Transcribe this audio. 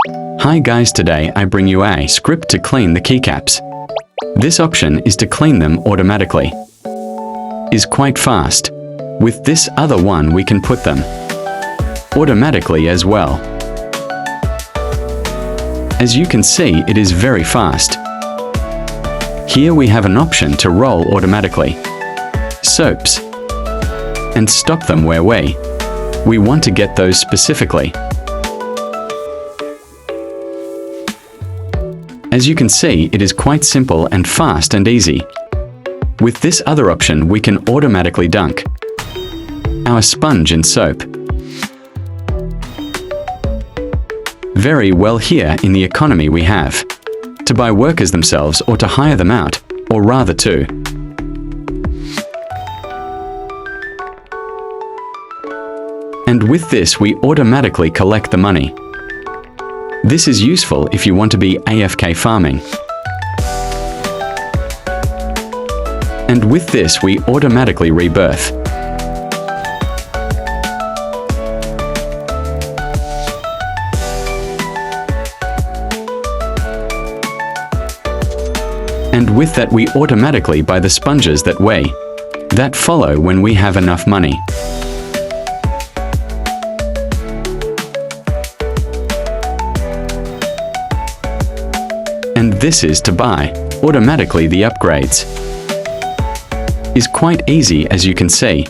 Hi guys, today I bring you a script to clean the keycaps. This option is to clean them automatically. Is quite fast. With this other one we can put them automatically as well. As you can see, it is very fast. Here we have an option to roll automatically. Soaps. And stop them where we want to get those specifically. As you can see, it is quite simple and fast and easy. With this other option, we can automatically dunk our sponge in soap. Very well, here in the economy we have to buy workers themselves or to hire them out, or rather to and with this we automatically collect the money. This is useful if you want to be AFK farming. And with this we automatically rebirth. And with that we automatically buy the sponges that follow when we have enough money. And this is to buy automatically the upgrades. Is quite easy, as you can see.